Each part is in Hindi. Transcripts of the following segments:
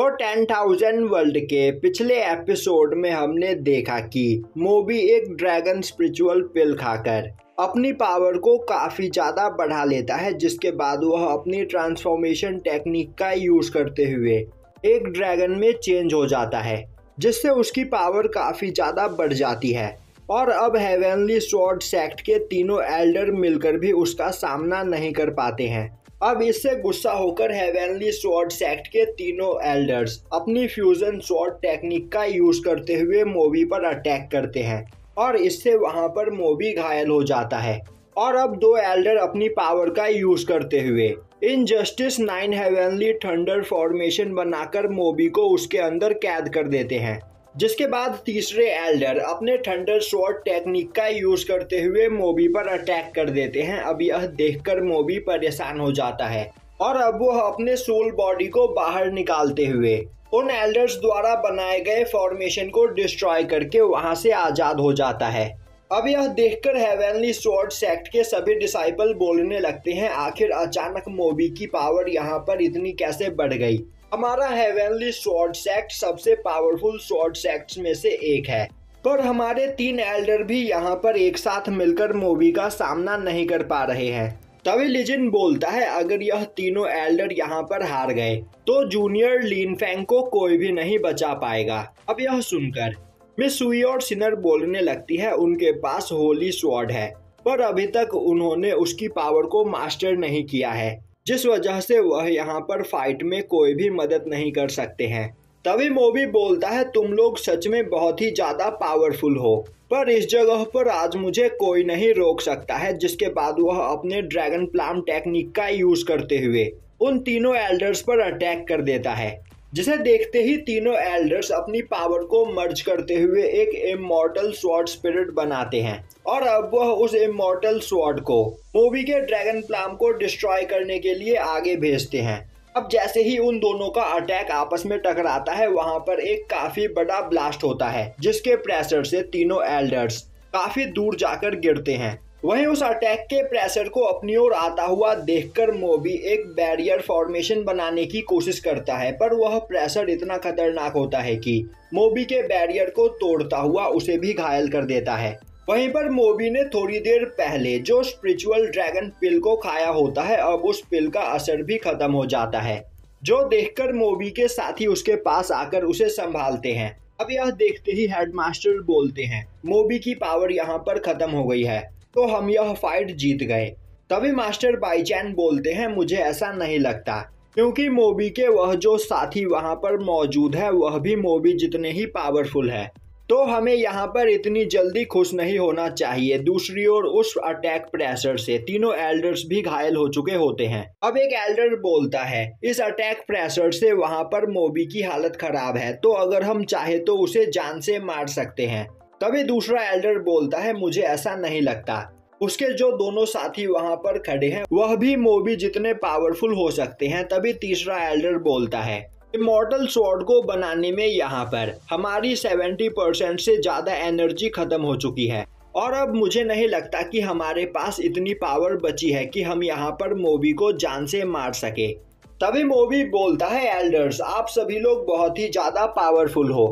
तो 10,000 वर्ल्ड के पिछले एपिसोड में हमने देखा कि मोबी एक ड्रैगन स्पिरिचुअल पिल खाकर अपनी पावर को काफ़ी ज़्यादा बढ़ा लेता है, जिसके बाद वह अपनी ट्रांसफॉर्मेशन टेक्निक का यूज़ करते हुए एक ड्रैगन में चेंज हो जाता है, जिससे उसकी पावर काफ़ी ज़्यादा बढ़ जाती है। और अब हेवनली स्वॉर्ड सेक्ट के तीनों एल्डर मिलकर भी उसका सामना नहीं कर पाते हैं। अब इससे गुस्सा होकर हेवनली स्वॉर्ड सेक्ट के तीनों एल्डर्स अपनी फ्यूजन स्वॉर्ड टेक्निक का यूज करते हुए मोबी पर अटैक करते हैं और इससे वहां पर मोबी घायल हो जाता है। और अब दो एल्डर अपनी पावर का यूज करते हुए इनजस्टिस 9 हेवनली थंडर फॉर्मेशन बनाकर मोबी को उसके अंदर कैद कर देते हैं, जिसके बाद तीसरे एल्डर अपने थंडर स्वॉर्ड टेक्निक का यूज करते हुए मोबी पर अटैक कर देते हैं। अब यह देखकर मोबी परेशान हो जाता है और अब वह अपने सोल बॉडी को बाहर निकालते हुए उन एल्डर्स द्वारा बनाए गए फॉर्मेशन को डिस्ट्रॉय करके वहां से आजाद हो जाता है। अब यह देखकर हेवनली स्वॉर्ड सेक्ट के सभी डिसाइपल बोलने लगते हैं, आखिर अचानक मोबी की पावर यहाँ पर इतनी कैसे बढ़ गई। हमारा हेवनली स्वॉर्ड सेक्ट सबसे पावरफुल स्वॉर्ड सेक्ट्स में से एक है, पर हमारे 3 एल्डर भी यहाँ पर एक साथ मिलकर मोबी का सामना नहीं कर पा रहे हैं। तभी लिजिन बोलता है, अगर यह तीनों एल्डर यहाँ पर हार गए तो जूनियर लिन फैंग को कोई भी नहीं बचा पाएगा। अब यह सुनकर मिस सुई और सिनर बोलने लगती है, उनके पास होली स्वॉर्ड है पर अभी तक उन्होंने उसकी पावर को मास्टर नहीं किया है, जिस वजह से वह यहाँ पर फाइट में कोई भी मदद नहीं कर सकते हैं। तभी मोबी बोलता है, तुम लोग सच में बहुत ही ज्यादा पावरफुल हो, पर इस जगह पर आज मुझे कोई नहीं रोक सकता है। जिसके बाद वह अपने ड्रैगन प्लाम टेक्निक का यूज करते हुए उन तीनों एल्डर्स पर अटैक कर देता है, जिसे देखते ही तीनों एल्डर्स अपनी पावर को मर्ज करते हुए एक इमॉर्टल स्वॉर्ड स्पिरिट बनाते हैं और अब वह उस इमॉर्टल स्वॉर्ड को मोबी के ड्रैगन प्लाम को डिस्ट्रॉय करने के लिए आगे भेजते हैं। अब जैसे ही उन दोनों का अटैक आपस में टकराता है, वहां पर एक काफी बड़ा ब्लास्ट होता है, जिसके प्रेशर से तीनों एल्डर्स काफी दूर जाकर गिरते हैं। वहीं उस अटैक के प्रेशर को अपनी ओर आता हुआ देखकर मोबी एक बैरियर फॉर्मेशन बनाने की कोशिश करता है, पर वह प्रेशर इतना खतरनाक होता है कि मोबी के बैरियर को तोड़ता हुआ उसे भी घायल कर देता है। वहीं पर मोबी ने थोड़ी देर पहले जो स्पिरिचुअल ड्रैगन पिल को खाया होता है, अब उस पिल का असर भी खत्म हो जाता है, जो देखकर मोबी के साथी उसके पास आकर उसे संभालते हैं। अब यह देखते ही हेडमास्टर बोलते हैं, मोबी की पावर यहाँ पर खत्म हो गई है, तो हम यह फाइट जीत गए। तभी मास्टर बाईचैन बोलते हैं, मुझे ऐसा नहीं लगता, क्योंकि मोबी के वह जो साथी वहां पर मौजूद है वह भी मोबी जितने ही पावरफुल है, तो हमें यहाँ पर इतनी जल्दी खुश नहीं होना चाहिए। दूसरी ओर उस अटैक प्रेशर से तीनों एल्डर्स भी घायल हो चुके होते हैं। अब एक एल्डर बोलता है, इस अटैक प्रेशर से वहां पर मोबी की हालत खराब है, तो अगर हम चाहे तो उसे जान से मार सकते हैं। तभी दूसरा एल्डर बोलता है, मुझे ऐसा नहीं लगता, उसके जो दोनों साथी वहां पर खड़े हैं वह भी मोबी जितने पावरफुल हो सकते हैं। तभी तीसरा एल्डर बोलता है, इमॉर्टल स्वॉर्ड को बनाने में यहाँ पर हमारी 70% से ज्यादा एनर्जी खत्म हो चुकी है और अब मुझे नहीं लगता कि हमारे पास इतनी पावर बची है कि हम यहाँ पर मोबी को जान से मार सके। तभी मोबी बोलता है, एल्डर्स आप सभी लोग बहुत ही ज्यादा पावरफुल हो,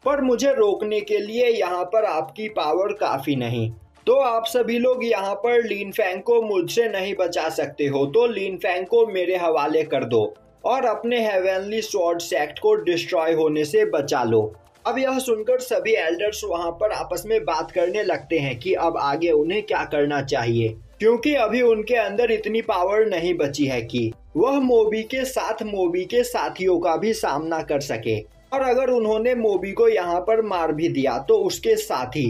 पर मुझे रोकने के लिए यहाँ पर आपकी पावर काफी नहीं, तो आप सभी लोग यहाँ पर लिन फैंग को मुझसे नहीं बचा सकते हो, तो लिन फैंग को मेरे हवाले कर दो और अपने हेवनली स्वॉर्ड सेक्ट को डिस्ट्रॉय होने से बचा लो। अब यह सुनकर सभी एल्डर्स वहां पर आपस में बात करने लगते हैं कि अब आगे उन्हें क्या करना चाहिए, क्योंकि अभी उनके अंदर इतनी पावर नहीं बची है कि वह मोबी के साथ मोबी के साथियों का भी सामना कर सके, और अगर उन्होंने मोबी को यहाँ पर मार भी दिया तो उसके साथी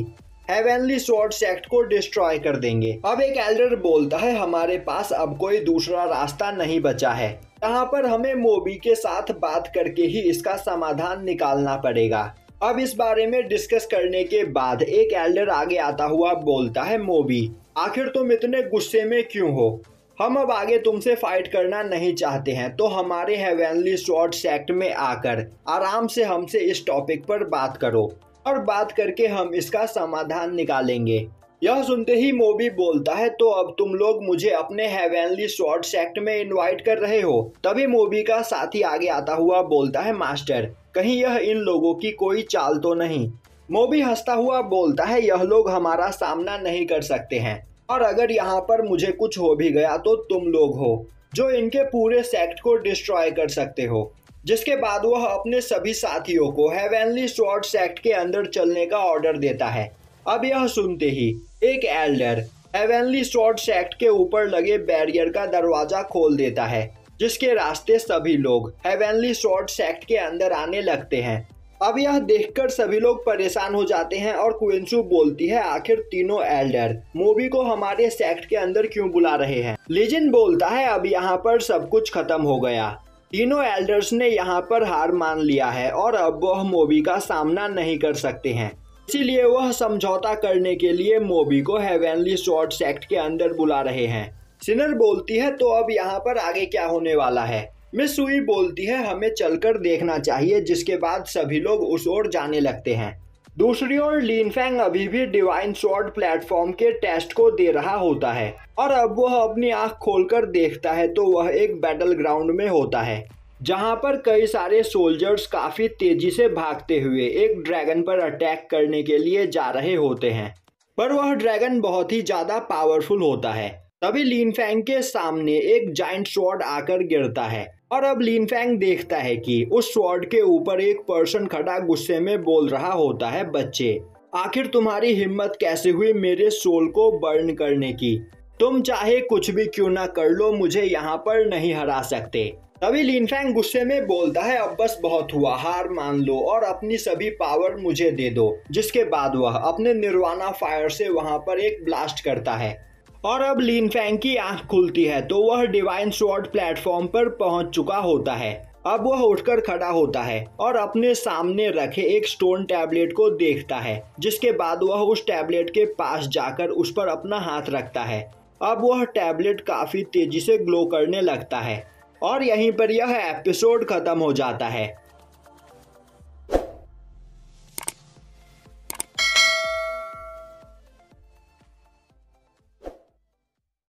हेवनली स्वॉर्ड सेक्ट को डिस्ट्रॉय कर देंगे। अब एक एल्डर बोलता है, हमारे पास अब कोई दूसरा रास्ता नहीं बचा है, यहाँ पर हमें मोबी के साथ बात करके ही इसका समाधान निकालना पड़ेगा। अब इस बारे में डिस्कस करने के बाद एक एल्डर आगे आता हुआ बोलता है, मोबी आखिर तुम इतने गुस्से में क्यों हो, हम अब आगे तुमसे फाइट करना नहीं चाहते हैं, तो हमारे हेवनली स्वॉर्ड सेक्ट में आकर आराम से हमसे इस टॉपिक पर बात करो और बात करके हम इसका समाधान निकालेंगे। यह सुनते ही मोबी बोलता है, तो अब तुम लोग मुझे अपने हेवनली स्वॉर्ड सेक्ट में इनवाइट कर रहे हो। तभी मोबी का साथी आगे आता हुआ बोलता है, मास्टर कहीं यह इन लोगों की कोई चाल तो नहीं। मोबी हंसता हुआ बोलता है, यह लोग हमारा सामना नहीं कर सकते हैं, और अगर यहाँ पर मुझे कुछ हो भी गया तो तुम लोग हो जो इनके पूरे सेक्ट को डिस्ट्रॉय कर सकते हो। जिसके बाद वह अपने सभी साथियों को हेवनली स्वॉर्ड सेक्ट के अंदर चलने का ऑर्डर देता है। अब यह सुनते ही एक एल्डर हेवनली स्वॉर्ड सेक्ट के ऊपर लगे बैरियर का दरवाजा खोल देता है, जिसके रास्ते सभी लोग हेवनली स्वॉर्ड सेक्ट के अंदर आने लगते हैं। अब यह देखकर सभी लोग परेशान हो जाते हैं और क्विंसू बोलती है, आखिर तीनों एल्डर मोबी को हमारे सेक्ट के अंदर क्यों बुला रहे हैं। लीजिन बोलता है, अब यहाँ पर सब कुछ खत्म हो गया। तीनों एल्डर्स ने यहाँ पर हार मान लिया है और अब वह मोबी का सामना नहीं कर सकते हैं, इसीलिए वह समझौता करने के लिए मोबी को हेवनली स्वॉर्ड सेक्ट के अंदर बुला रहे हैं। सिनर बोलती है, तो अब यहाँ पर आगे क्या होने वाला है। मिस सुई बोलती है, हमें चलकर देखना चाहिए, जिसके बाद सभी लोग उस ओर जाने लगते हैं। दूसरी ओर लिन फैंग अभी भी डिवाइन स्वॉर्ड प्लेटफॉर्म के टेस्ट को दे रहा होता है, और अब वह अपनी आंख खोलकर देखता है तो वह एक बैटल ग्राउंड में होता है, जहां पर कई सारे सोल्जर्स काफी तेजी से भागते हुए एक ड्रैगन पर अटैक करने के लिए जा रहे होते हैं, पर वह ड्रैगन बहुत ही ज्यादा पावरफुल होता है। तभी लिन फैंग के सामने एक जाइंट स्वॉर्ड आकर गिरता है, और अब लिन फैंग देखता है कि उस स्वॉर्ड के ऊपर एक पर्सन खड़ा गुस्से में बोल रहा होता है, बच्चे आखिर तुम्हारी हिम्मत कैसे हुई मेरे सोल को बर्न करने की। तुम चाहे कुछ भी क्यों ना कर लो, मुझे यहाँ पर नहीं हरा सकते। तभी लिन फैंग गुस्से में बोलता है, अब बस बहुत हुआ, हार मान लो और अपनी सभी पावर मुझे दे दो। जिसके बाद वह अपने निर्वाणा फायर से वहां पर एक ब्लास्ट करता है, और अब लिन फैंग की आंख खुलती है तो वह डिवाइन स्वॉर्ड प्लेटफॉर्म पर पहुंच चुका होता है। अब वह उठकर खड़ा होता है और अपने सामने रखे एक स्टोन टैबलेट को देखता है, जिसके बाद वह उस टैबलेट के पास जाकर उस पर अपना हाथ रखता है। अब वह टैबलेट काफी तेजी से ग्लो करने लगता है, और यहीं पर यह एपिसोड खत्म हो जाता है।